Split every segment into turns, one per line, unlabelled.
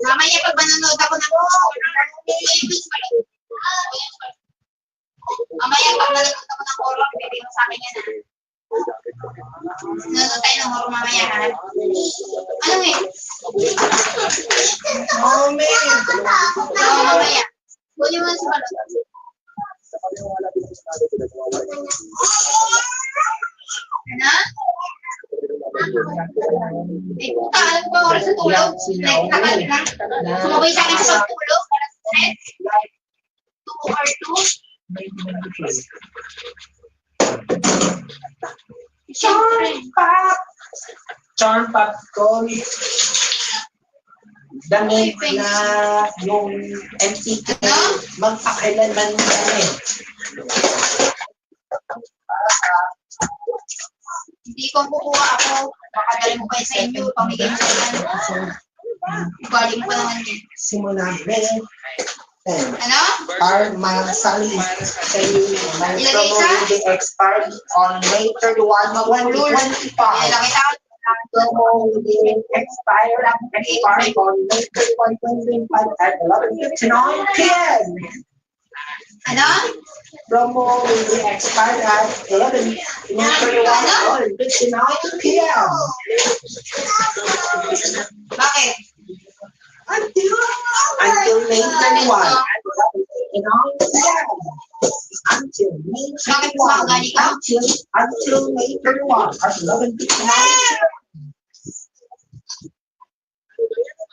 Mamaya pag manonood ako ng mamaya pag manonood ako ng horror, bibigyan mo sa akin yan. Nanonood tayo ng horror mamaya, ha? Ano eh? Mamaya. Kunin mo na si Balot. Ano? Eh, puta, alam ko ba oras sa tulog? Nagtagal na. Sumabay sa akin sa pagtulog. Alas 2 or 2.
Charm popcorn. Damit na yung MTK magpakailanman namin.
Hindi ko kukuha ako. Baka dali mo kayo sa inyo. Pamigay mo yan. Galing mo pa naman din.
Simula rin.
Ano?
Masali may promo will be expired on May 31, 2025.
Nakita ko.
Promo will be expired on May 31, 2025 at 11:59 p.m.
Ano?
Promo will be expired at 11:31 p.m.
Bakit?
Until May 31 at 11:59 p.m. Until May 31 until May 31 at 11:59 p.m.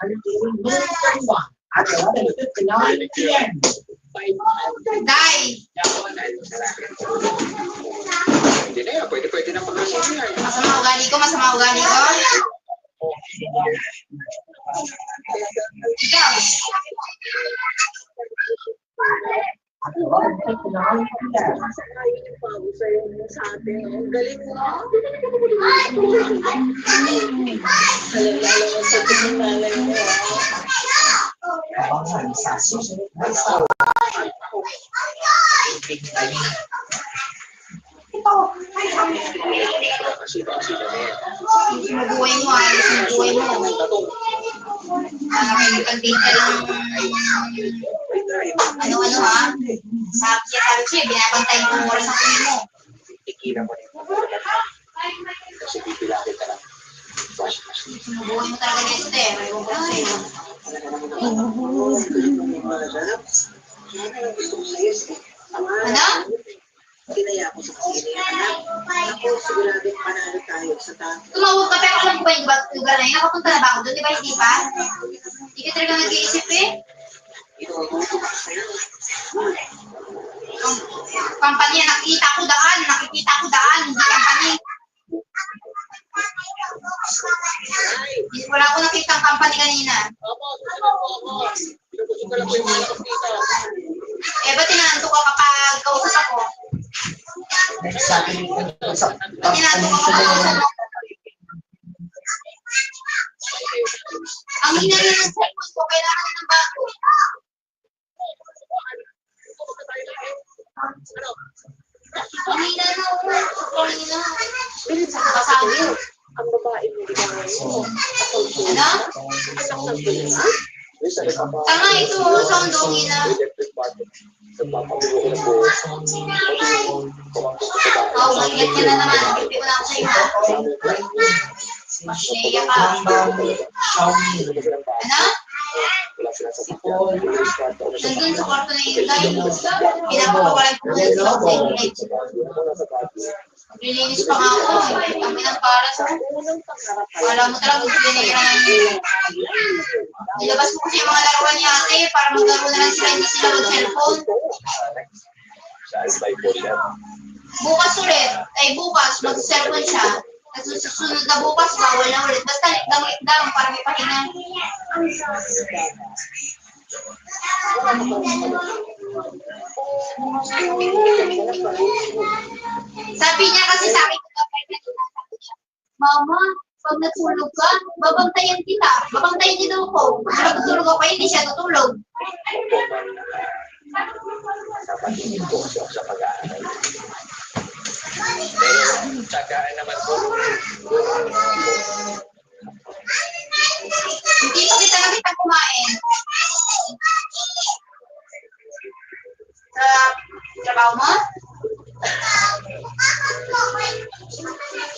Until May 31 at 11:59 p.m.
Dai!
Hindi na yan, pwede na pag-asya yan.
Masama ugali ko, masama ugali ko. Ikaw.
At 11:59 p.m.
Galing mo. Lalo sa tinalay mo.
Abangan sa susunod na isaw.
Sinubuhay mo, ayos yung buhay mo. May pagdita ng ano-ano ha. Sabi siya, binabantay mo ang oras ng kunin mo.
Ikilan mo rin. Kasi pipilapit ka lang.
Sinubuhay mo talaga dito eh. May bubura sa'yo. Ano?
Kinaya ko sa kasili. Ako, siguradong panalo tayo sa tayo.
Tumawag ka, pero alam ko ba yung lugar na yun? Nakapunta na ba ako doon? Di ba hindi pa? Hindi ka talaga nag-iisip eh.
Inuuto ka sa'yo.
Company, nakikita ko daan. Hindi company. Wala ko nakita ang company kanina. Eh, ba't tinanto ka kapag kausap ako?
Nagsabi sa
Tinanto ka kapag kausap ako? Ang hina ng cellphone ko, kailangan ng bago. Ang hina na ako. Ang hina. Kasabi.
Ang babae mo, di ba ngayon?
Ano? Tanga ito, sound ang hina. Oh, mangyat ka na naman. Hindi ko na ako sa'yo ha. Masaya ka. Ano? Nandun sa kwarto na yun tayo. Pinapakawalan ko na sa segment. Maglilinis pa nga ako. Kami ng para sa wala mo talaga maglilinis ng nilabas ko kasi yung mga laruan niya ate para maglaro na lang sila, hindi sila mag-cellphone. Bukas ulit. Ay bukas, mag-cellphone siya. Tapos susunod na bukas, bawal na ulit. Basta likdang para may pahinga. Sabi niya kasi sa akin, Mama, pag natulog ka, babantayan kita. Babantayan niya daw ko. Pero tutulog ako, hindi siya tutulog.
Napatinin ko siya sa pag-aaral. Pero tsagaan naman po.
Hindi pa kita nakita kitang kumain. Sa trabaho mo?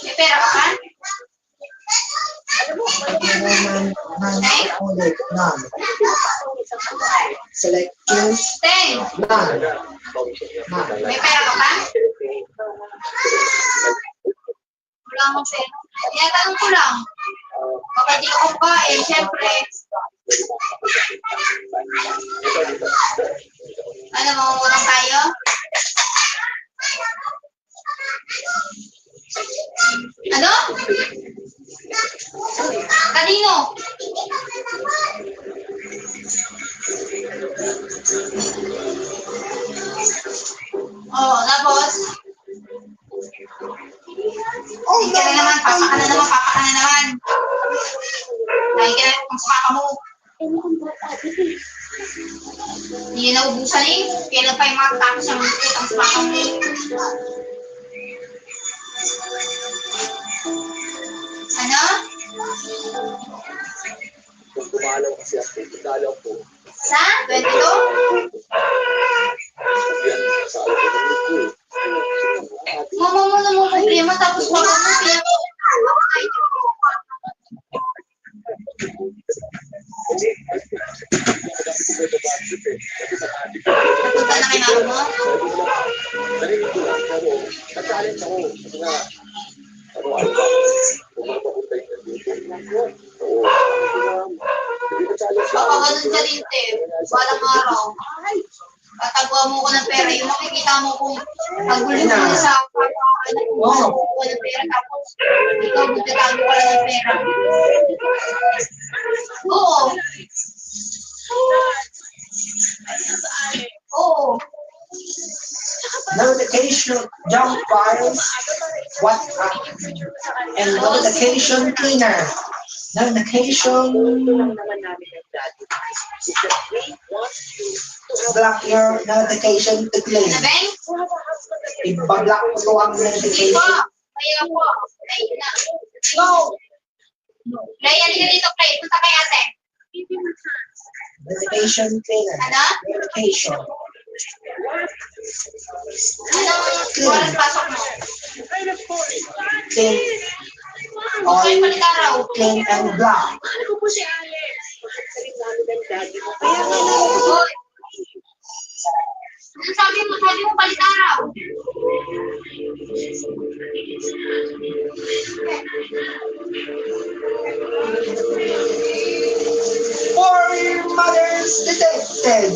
May pera ka pa?
Ulit, none. Select choose,
Ten.
none.
May pera ka pa? Wala akong pera. Tinatanong ko lang. Baka di ako kumain, syempre. Ano, mangungutang tayo? Ano? Kanino? Oh, tapos? Hindi ka na naman, papa ka na naman. Lagi ka na kung sa papa mo. Hindi yun naubusan eh. Kailan pa yung mga tapos ang utang sa papa mo. Ano?
Kung dumalaw kasi ako, dumalaw po.
Sa? 22?
Yan, sa alam ko ng lupo.
Mama mo na mo problema tapos mama mo kaya napunta na kay mama mo?
Narinig ko lang, pero nag-challenge ako. Kasi nga, ano, kung mapapunta yung nandito. Oo. Hindi na-challenge lang.
Baka ganun ka din, te. Walang araw. Tatagwa mo ko ng pera. Yung makikita mo kung pagulong mo na sa pagkakalan mo ko ng pera tapos ikaw magtatago ka lang ng pera. Oo. Oo.
Notification jump files, WhatsApp, and notification cleaner. Notification
naman namin ng daddy is that they want you to
block your notification to clean.
Ano, Beng?
Ibablock mo to ang
Hindi
notification.
po. Kaya po. Kaya na.
No!
Play, halika dito, Play. Punta kay ate.
Notification cleaner.
Ano?
Notification.
Anong oras pasok mo?
Clean.
Okay, palit araw.
Clean and block.
Ano po si Alex? Pagkasalit namin ng daddy mo. Kaya nga
Hoy. Ano sabi mo? Sabi mo palit araw.
Four mothers detected.